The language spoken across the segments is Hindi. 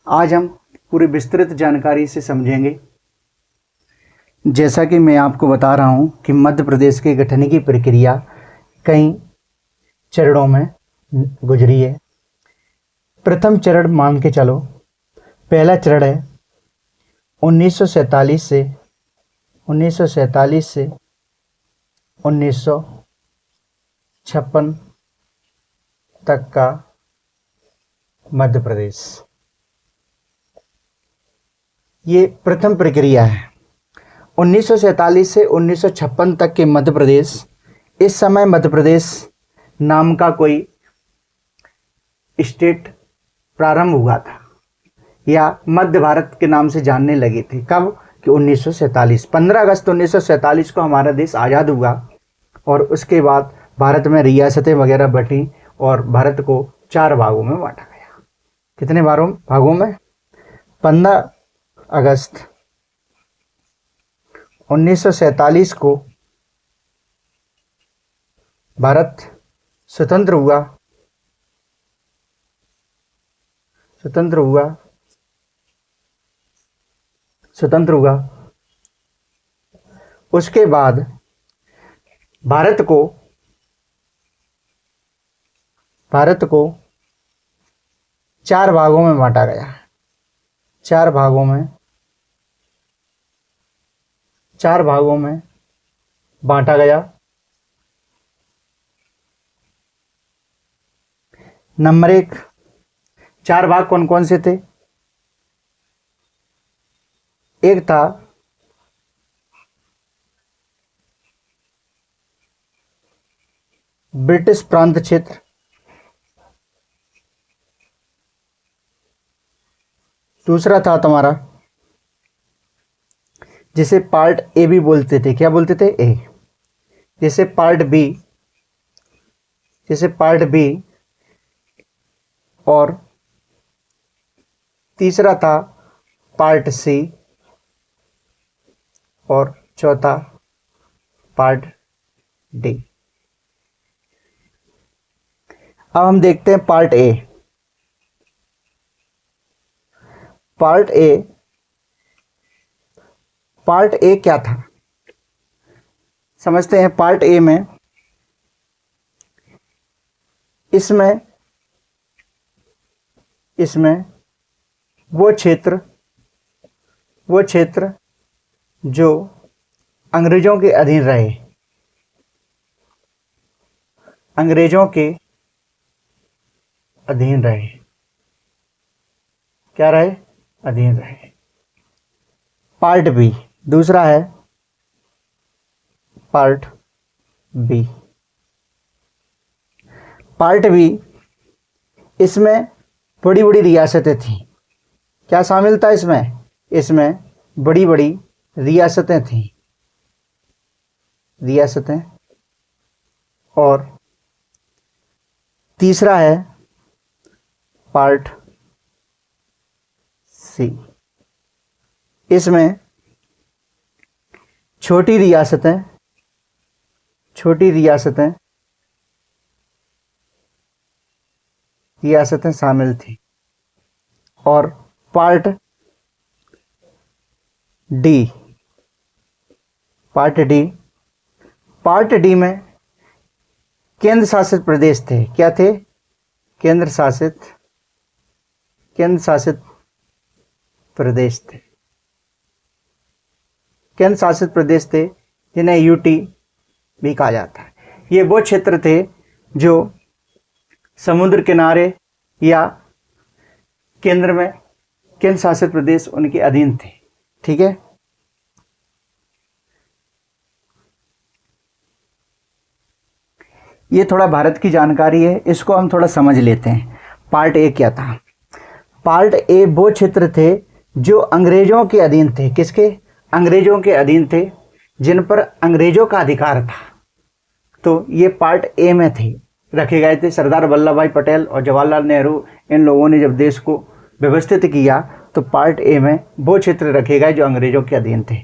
आज हम पूरी विस्तृत जानकारी से समझेंगे। जैसा कि मैं आपको बता रहा हूं कि मध्य प्रदेश के गठन की प्रक्रिया कई चरणों में गुजरी है। प्रथम चरण मान के चलो, पहला चरण है 1947 से 1956 तक का मध्य प्रदेश। ये प्रथम प्रक्रिया है। 1947 से 1956 तक के मध्य प्रदेश। इस समय मध्य प्रदेश नाम का कोई स्टेट प्रारंभ हुआ था या मध्य भारत के नाम से जानने लगे थे। कब? कि 1947 15 अगस्त 1947 को हमारा देश आज़ाद हुआ और उसके बाद भारत में रियासतें वगैरह बटी और भारत को 4 भागों में बांटा गया। कितने भागों में? 15 अगस्त 1947 को भारत स्वतंत्र हुआ। उसके बाद भारत को 4 भागों में बांटा गया। 4 भागों में बांटा गया। नंबर 1, 4 भाग कौन कौन से थे? एक था ब्रिटिश प्रांत क्षेत्र, दूसरा था तुम्हारा जिसे पार्ट ए भी बोलते थे। क्या बोलते थे? ए। जैसे पार्ट बी और तीसरा था पार्ट सी और चौथा पार्ट डी। अब हम देखते हैं पार्ट ए। पार्ट ए क्या था, समझते हैं। पार्ट ए में इसमें वो क्षेत्र जो अंग्रेजों के अधीन रहे, क्या रहे? अधीन रहे। पार्ट बी दूसरा है पार्ट बी। पार्ट बी इसमें बड़ी बड़ी रियासतें थीं। क्या शामिल था इसमें बड़ी बड़ी रियासतें थीं। और तीसरा है पार्ट सी। इसमें छोटी रियासतें शामिल थी। और पार्ट डी में केंद्र शासित प्रदेश थे। क्या थे? केंद्र शासित प्रदेश थे जिन्हें यूटी भी कहा जाता है। ये वो क्षेत्र थे जो समुद्र किनारे या केंद्र शासित प्रदेश उनके अधीन थे। ठीक है। ये थोड़ा भारत की जानकारी है, इसको हम थोड़ा समझ लेते हैं। पार्ट ए क्या था? पार्ट ए वो क्षेत्र थे जो अंग्रेजों के अधीन थे। किसके? अंग्रेजों के अधीन थे, जिन पर अंग्रेजों का अधिकार था। तो ये पार्ट ए में थे, रखे गए थे। सरदार वल्लभ भाई पटेल और जवाहरलाल नेहरू इन लोगों ने जब देश को व्यवस्थित किया तो पार्ट ए में वो क्षेत्र रखे गए जो अंग्रेजों के अधीन थे।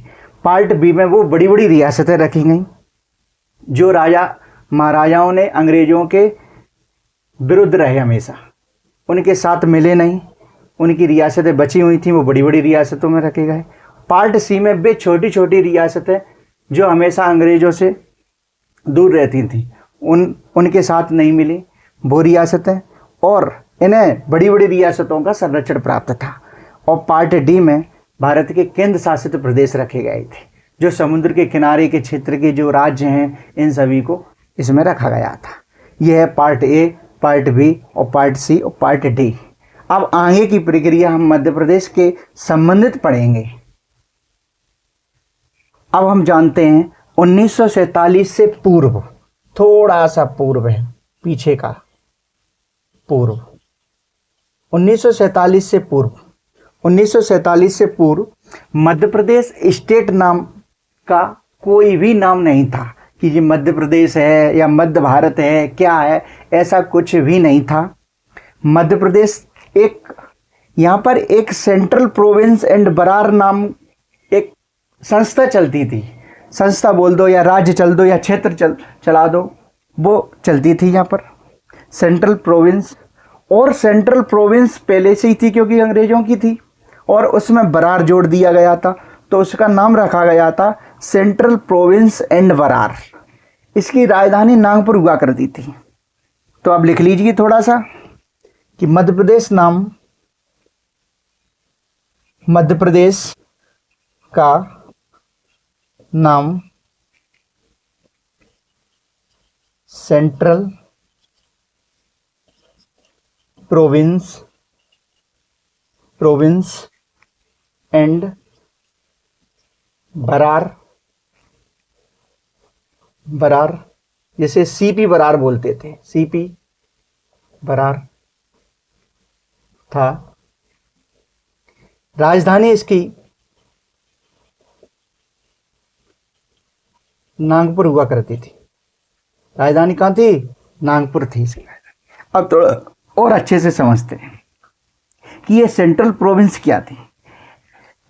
पार्ट बी में वो बड़ी बड़ी रियासतें रखी गई जो राजा महाराजाओं ने अंग्रेजों के विरुद्ध रहे, हमेशा उनके साथ मिले नहीं, उनकी रियासतें बची हुई थी वो बड़ी बड़ी रियासतों में रखे गए। पार्ट सी में वे छोटी छोटी रियासतें जो हमेशा अंग्रेजों से दूर रहती थी उनके साथ नहीं मिली वो रियासतें, और इन्हें बड़ी बड़ी रियासतों का संरक्षण प्राप्त था। और पार्ट डी में भारत के केंद्र शासित प्रदेश रखे गए थे, जो समुद्र के किनारे के क्षेत्र के जो राज्य हैं इन सभी को इसमें रखा गया था। यह है पार्ट ए, पार्ट बी और पार्ट सी और पार्ट डी। अब आगे की प्रक्रिया हम मध्य प्रदेश के संबंधित पढ़ेंगे। अब हम जानते हैं 1947 से पूर्व, थोड़ा सा पूर्व है पीछे का पूर्व, 1947 से पूर्व, 1947 से पूर्व मध्य प्रदेश स्टेट नाम का कोई भी नाम नहीं था कि ये मध्य प्रदेश है या मध्य भारत है, क्या है, ऐसा कुछ भी नहीं था। मध्य प्रदेश एक, यहाँ पर एक सेंट्रल प्रोविंस एंड बरार नाम एक संस्था चलती थी, संस्था बोल दो या राज्य चल दो या क्षेत्र चला दो, वो चलती थी यहाँ पर सेंट्रल प्रोविंस। और सेंट्रल प्रोविंस पहले से ही थी क्योंकि अंग्रेजों की थी, और उसमें बरार जोड़ दिया गया था तो उसका नाम रखा गया था सेंट्रल प्रोविंस एंड बरार। इसकी राजधानी नागपुर हुआ करती थी। तो अब लिख लीजिए थोड़ा सा कि मध्य प्रदेश नाम, मध्य प्रदेश का नाम सेंट्रल प्रोविंस एंड बरार, जैसे सीपी बरार बोलते थे, सीपी बरार था। राजधानी इसकी नागपुर हुआ करती थी। राजधानी कहाँ थी? नागपुर थी इसकी राजधानी। अब थोड़ा और अच्छे से समझते हैं कि ये सेंट्रल प्रोविंस क्या थी।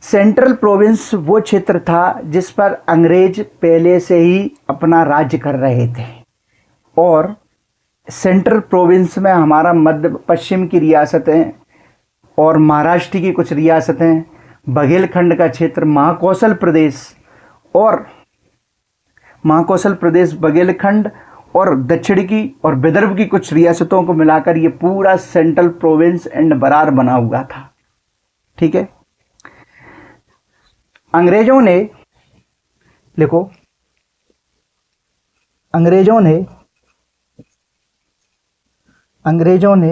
सेंट्रल प्रोविंस वो क्षेत्र था जिस पर अंग्रेज पहले से ही अपना राज्य कर रहे थे, और सेंट्रल प्रोविंस में हमारा मध्य पश्चिम की रियासतें और महाराष्ट्र की कुछ रियासतें, बघेलखंड का क्षेत्र, महाकौशल प्रदेश और महाकौशल प्रदेश, बघेलखंड और दक्षिण की और विदर्भ की कुछ रियासतों को मिलाकर ये पूरा सेंट्रल प्रोविंस एंड बरार बना हुआ था। ठीक है। अंग्रेजों ने, लिखो, अंग्रेजों ने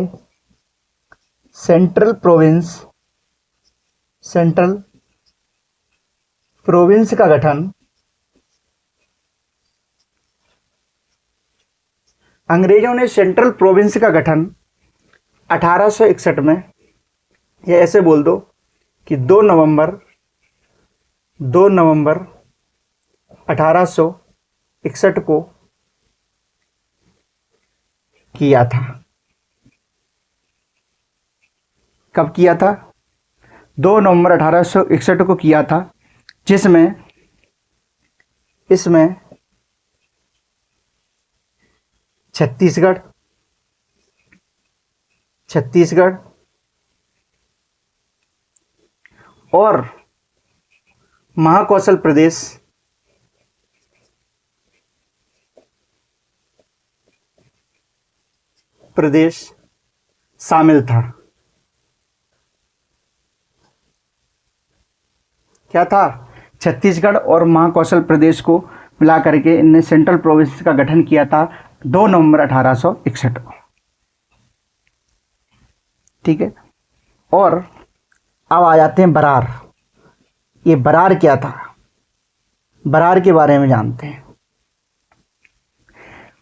सेंट्रल प्रोविंस का गठन अंग्रेजों ने सेंट्रल प्रोविंस का गठन 1861 में, या ऐसे बोल दो कि 2 नवंबर 1861 को किया था। कब किया था? 2 नवंबर 1861 को किया था, जिसमें इसमें छत्तीसगढ़ और महाकौशल प्रदेश शामिल था। क्या था? छत्तीसगढ़ और महाकौशल प्रदेश को मिला करके इनने सेंट्रल प्रोविंस का गठन किया था 2 नवंबर 1861 को। ठीक है। और अब आ जाते हैं बरार। ये बरार क्या था? बरार के बारे में जानते हैं।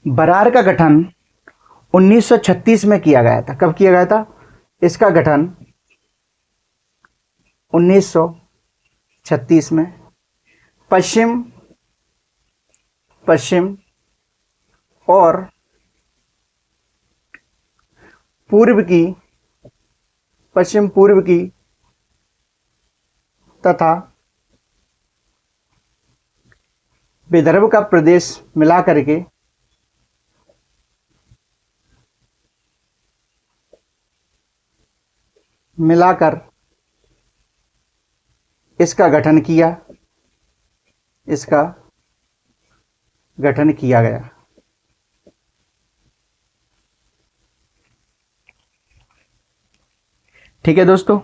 बरार का गठन 1936 में किया गया था। कब किया गया था? इसका गठन 1936 में पश्चिम और पश्चिम पूर्व की तथा विदर्भ का प्रदेश मिला करके मिलाकर इसका गठन किया, इसका गठन किया गया। ठीक है दोस्तों,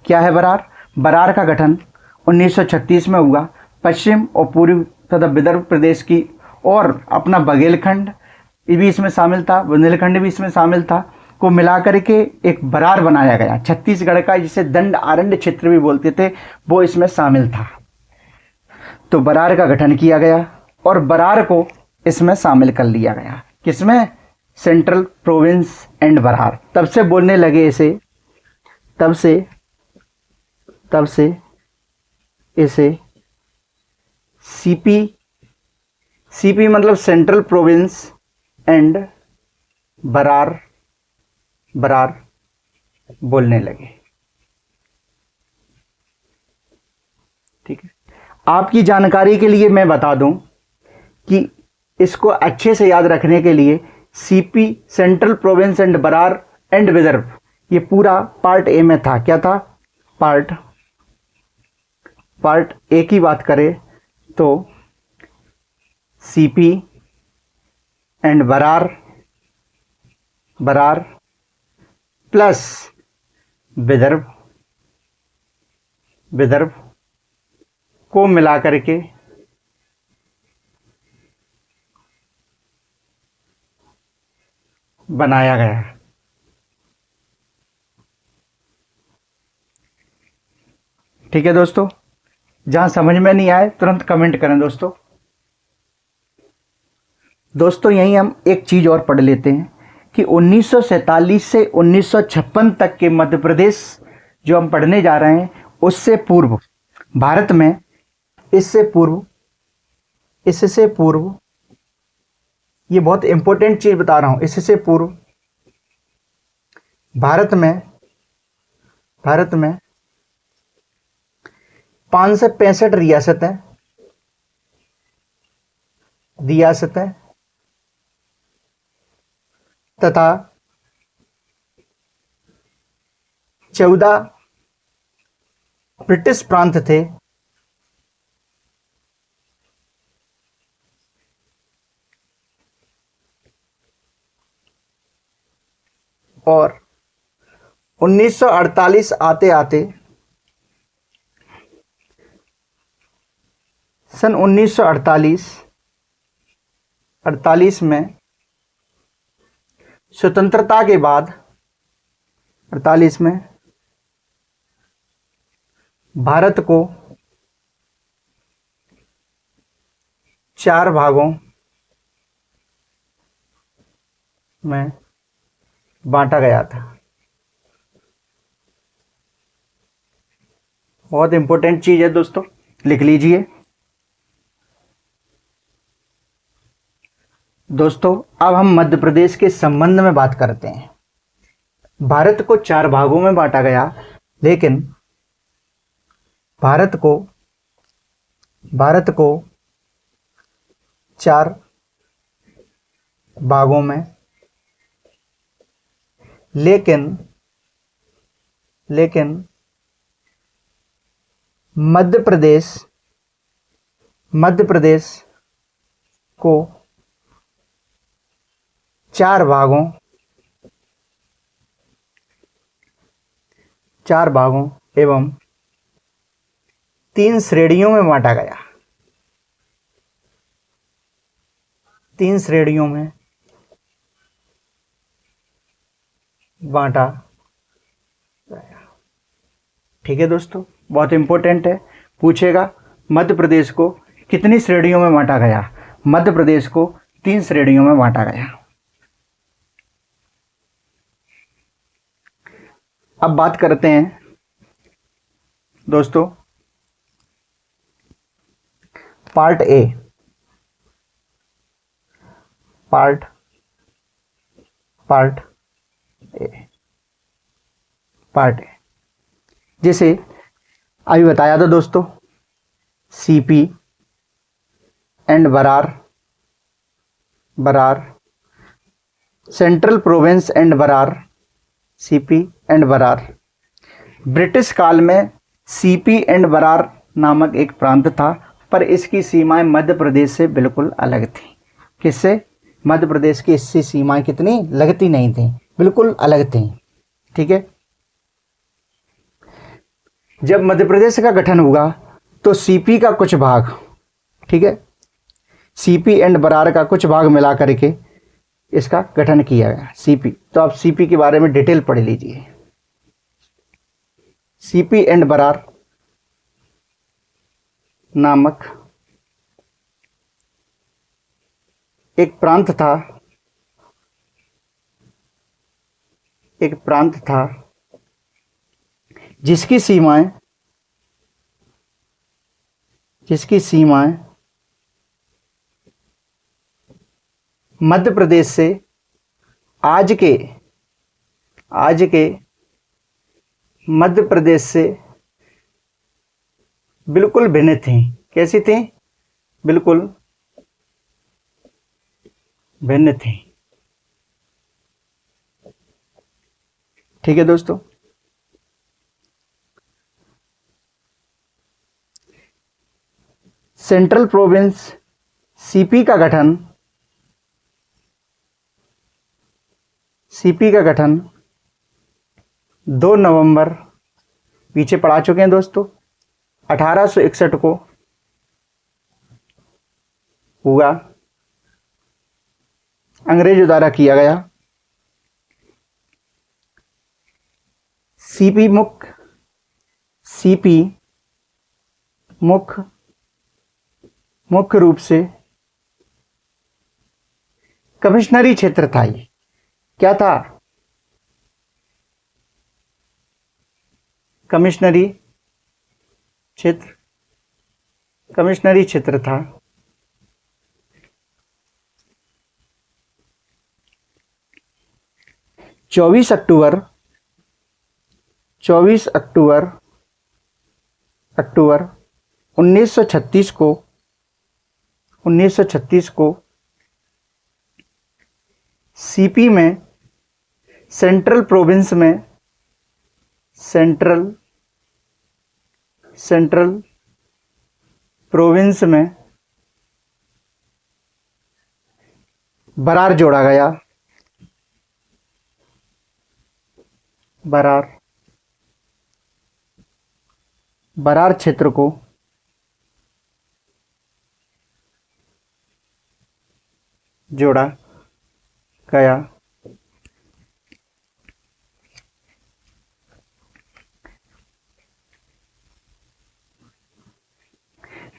क्या है बरार? बरार का गठन 1936 में हुआ। पश्चिम और पूर्व तथा विदर्भ प्रदेश की और अपना बघेलखंड भी इसमें शामिल था, बुंदेलखंड भी इसमें शामिल था, को मिलाकर के एक बरार बनाया गया। छत्तीसगढ़ का, जिसे दंड आरण्य क्षेत्र भी बोलते थे, वो इसमें शामिल था। तो बरार का गठन किया गया और बरार को इसमें शामिल कर लिया गया। किसमें? Central province and Berar. तब से बोलने लगे इसे, तब से इसे सीपी, सीपी मतलब central province and Berar, Berar बोलने लगे। ठीक है, आपकी जानकारी के लिए मैं बता दूं कि इसको अच्छे से याद रखने के लिए CP, central province and Berar and Vidarbha, ये पूरा पार्ट ए में था। क्या था? पार्ट ए की बात करें तो CP and Berar, Berar plus Vidarbha, Vidarbha को मिलाकर के बनाया गया। ठीक है दोस्तों, जहां समझ में नहीं आए तुरंत कमेंट करें दोस्तों। दोस्तों यहीं हम एक चीज और पढ़ लेते हैं कि 1947 से 1956 तक के मध्य प्रदेश जो हम पढ़ने जा रहे हैं, उससे पूर्व भारत में, इससे पूर्व ये बहुत इंपॉर्टेंट चीज बता रहा हूं, इससे पूर्व भारत में 565 रियासतें तथा 14 ब्रिटिश प्रांत थे। और 1948 आते आते, सन 1948 में स्वतंत्रता के बाद 48 में भारत को 4 भागों में बांटा गया था। बहुत इंपॉर्टेंट चीज है दोस्तों, लिख लीजिए। दोस्तों अब हम मध्य प्रदेश के संबंध में बात करते हैं। भारत को 4 भागों में बांटा गया, लेकिन भारत को 4 भागों में, लेकिन मध्य प्रदेश को 4 भागों एवं 3 श्रेणियों में बांटा गया। 3 श्रेणियों में बांटा गया। ठीक है दोस्तों, बहुत इंपॉर्टेंट है, पूछेगा मध्य प्रदेश को कितनी श्रेणियों में बांटा गया? मध्य प्रदेश को 3 श्रेणियों में बांटा गया। अब बात करते हैं दोस्तों पार्ट ए, पार्ट ए, जिसे अभी बताया था दोस्तों, CP and Berar, central province and Berar, CP and Berar, British काल में सीपी एंड बरार नामक एक प्रांत था, पर इसकी सीमाएं मध्य प्रदेश से बिल्कुल अलग थी। किससे? मध्य प्रदेश की इससे सीमाएं कितनी लगती नहीं थी, बिल्कुल अलग थी। ठीक है। जब मध्य प्रदेश का गठन हुआ तो सीपी का कुछ भाग, ठीक है, सीपी एंड बरार का कुछ भाग मिला करके इसका गठन किया गया सीपी। तो आप सीपी के बारे में डिटेल पढ़ लीजिए। सीपी एंड बरार नामक एक प्रांत था जिसकी सीमाएं मध्य प्रदेश से आज के मध्य प्रदेश से बिल्कुल भिन्न थी। कैसी थी? बिल्कुल भिन्न थी। ठीक है दोस्तों। सेंट्रल प्रोविंस सीपी का गठन 2 नवंबर, पीछे पढ़ा चुके हैं दोस्तों, 1861 को हुआ, अंग्रेजों द्वारा किया गया। सीपी मुख्य रूप से कमिश्नरी क्षेत्र था। ये क्या था? कमिश्नरी क्षेत्र था। चौबीस अक्टूबर 1936 को सीपी में सेंट्रल प्रोविंस में बरार जोड़ा गया। बरार क्षेत्र को जोड़ा गया।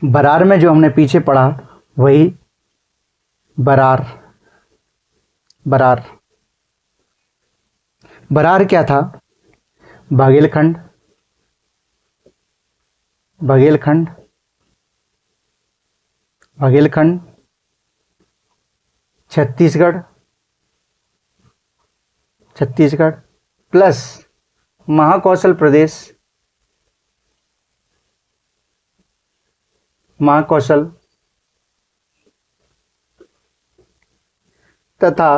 बरार में जो हमने पीछे पढ़ा वही बरार क्या था? बघेलखंड छत्तीसगढ़ प्लस महाकौशल तथा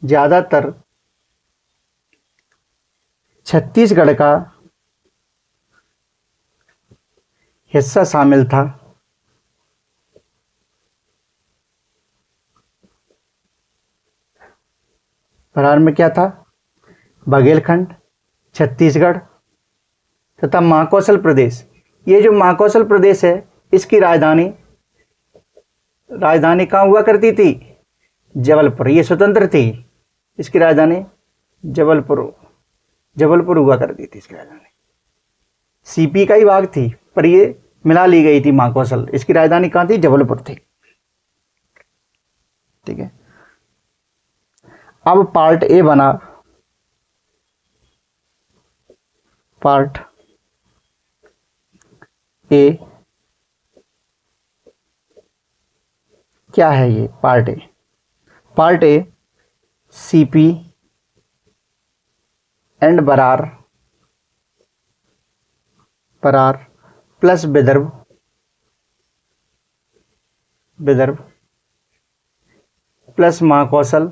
ज्यादातर छत्तीसगढ़ का हिस्सा शामिल था। बरार में क्या था? बघेलखंड, छत्तीसगढ़ तथा महाकौशल प्रदेश। ये जो महाकौशल प्रदेश है इसकी राजधानी कहाँ हुआ करती थी? जबलपुर। ये स्वतंत्र थी, इसकी राजधानी जबलपुर हुआ करती थी। इसकी राजधानी सीपी का ही भाग थी, पर ये मिला ली गई थी महाकौशल। इसकी राजधानी कहाँ थी? जबलपुर थी। ठीक है। अब पार्ट ए बना। पार्ट ए क्या है? ये part A CP and Berar plus Vidarbha plus Mahakoshal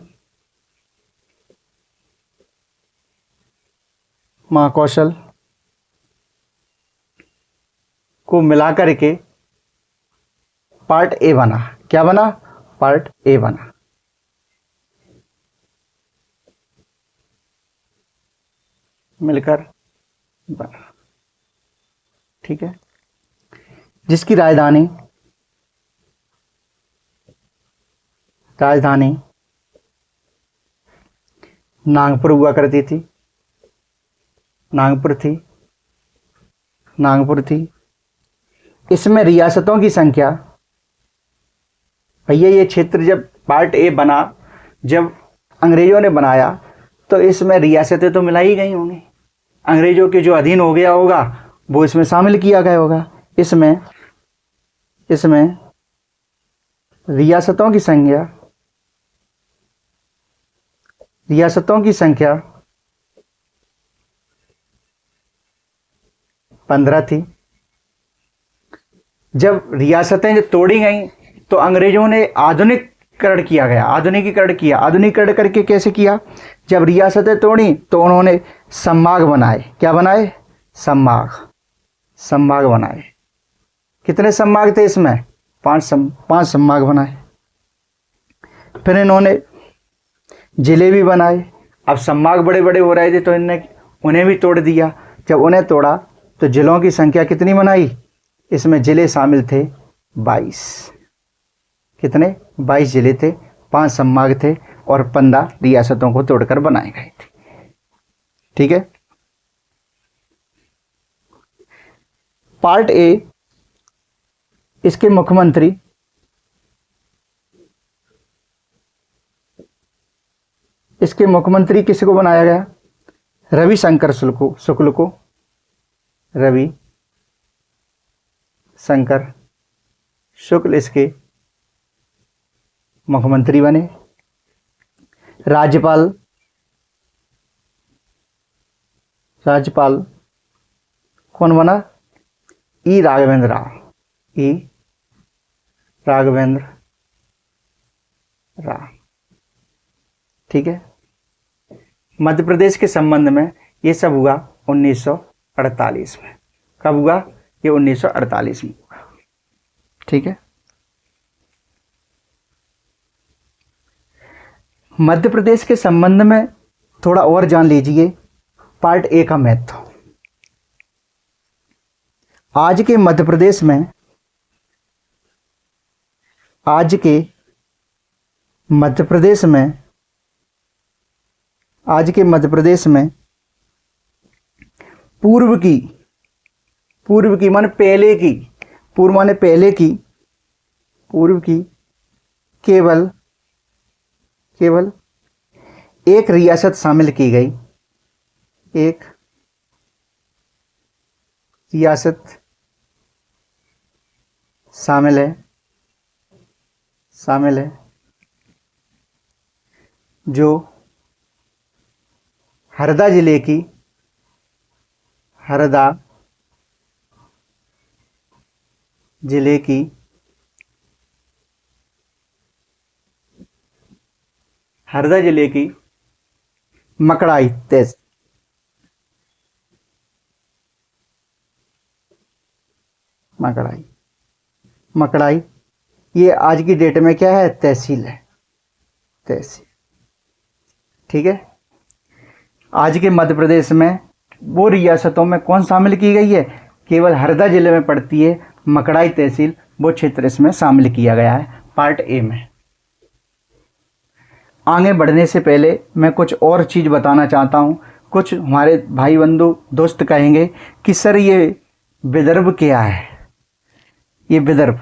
Mahakoshal को मिलाकर के पार्ट ए बना। क्या बना? पार्ट ए बना। मिलकर बना। ठीक है। जिसकी राजधानी नागपुर हुआ करती थी। नागपुर थी। इसमें रियासतों की संख्या, भैया ये क्षेत्र जब पार्ट ए बना, जब अंग्रेजों ने बनाया तो इसमें रियासतें तो मिलाई ही गई होंगी। अंग्रेजों के जो अधीन हो गया होगा वो इसमें शामिल किया गया होगा। इसमें रियासतों की संख्या 15 थी। जब रियासतें तोड़ी गई तो अंग्रेजों ने आधुनिकीकरण किया। आधुनिकीकरण करके कैसे किया? जब रियासतें तोड़ी तो उन्होंने संभाग बनाए। क्या बनाए? संभाग बनाए। कितने संभाग थे इसमें? 5 संभाग बनाए। फिर इन्होंने जिले भी बनाए। अब संभाग बड़े बड़े हो रहे थे तो उन्हें भी तोड़ दिया। जब उन्हें तोड़ा तो जिलों की संख्या कितनी बनाई? इसमें जिले शामिल थे 22। कितने? 22 जिले थे, 5 संभाग थे और 15 रियासतों को तोड़कर बनाए गए थे। ठीक है। पार्ट ए, इसके मुख्यमंत्री किसको बनाया गया? रविशंकर शुक्ल को। रविशंकर शुक्ल इसके मुख्यमंत्री बने। राज्यपाल कौन बना? ई राघवेंद्र राव। ठीक है। मध्य प्रदेश के संबंध में ये सब हुआ 1948 में। कब हुआ? ये 1948 में हुआ। ठीक है। मध्य प्रदेश के संबंध में थोड़ा और जान लीजिए पार्ट ए का महत्व। आज के मध्य प्रदेश में पूर्व की माने पहले की, पूर्व माने पहले की, पूर्व की केवल एक रियासत शामिल की गई। एक रियासत शामिल है जो हरदा जिले की मकड़ाई तहसील। मकड़ाई ये आज की डेट में क्या है? तहसील है। ठीक है। आज के मध्य प्रदेश में वो रियासतों में कौन शामिल की गई है? केवल हरदा जिले में पड़ती है मकड़ाई तहसील, वो क्षेत्र इसमें शामिल किया गया है पार्ट ए में। आगे बढ़ने से पहले मैं कुछ और चीज़ बताना चाहता हूँ। कुछ हमारे भाई बंधु दोस्त कहेंगे कि सर ये विदर्भ क्या है? ये विदर्भ,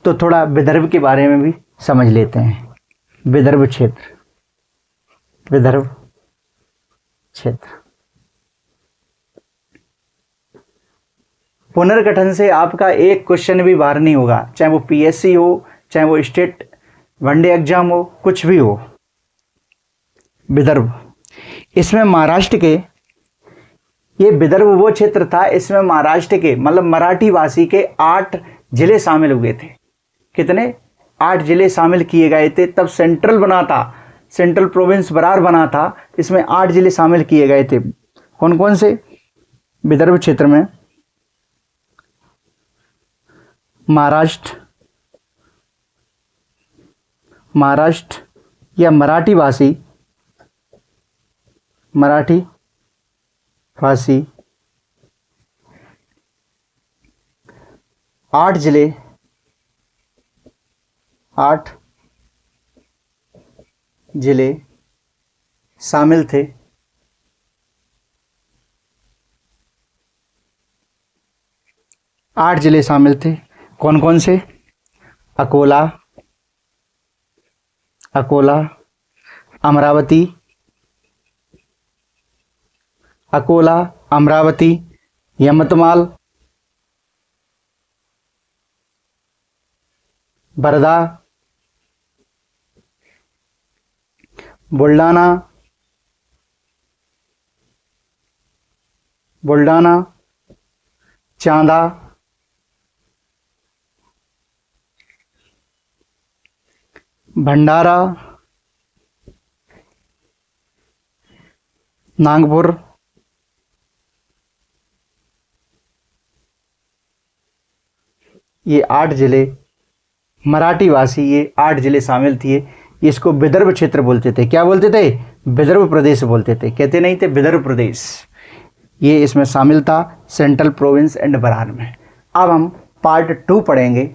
तो थोड़ा विदर्भ के बारे में भी समझ लेते हैं। विदर्भ क्षेत्र पुनर्गठन से आपका एक क्वेश्चन भी बाहर नहीं होगा, चाहे वो पीएससी हो, चाहे वो स्टेट वनडे एग्जाम हो, कुछ भी हो। विदर्भ, इसमें महाराष्ट्र के, ये विदर्भ वो क्षेत्र था, इसमें महाराष्ट्र के मतलब मराठी भाषी के 8 जिले शामिल हुए थे। कितने? 8 जिले शामिल किए गए थे। तब सेंट्रल बना था, सेंट्रल प्रोविंस बरार बना था। इसमें 8 जिले शामिल किए गए थे। कौन कौन से? विदर्भ क्षेत्र में महाराष्ट्र या मराठी भाषी 8 जिले शामिल थे। कौन कौन से? अकोला, अमरावती, यमतमाल, बरदा, बुल्ढाना, चांदा, भंडारा, नागपुर, ये 8 जिले मराठी भाषी, ये 8 जिले शामिल थे। इसको विदर्भ क्षेत्र बोलते थे। क्या बोलते थे? विदर्भ प्रदेश बोलते थे, कहते नहीं थे विदर्भ प्रदेश। ये इसमें शामिल था, सेंट्रल प्रोविंस एंड बरान में। अब हम पार्ट 2 पढ़ेंगे।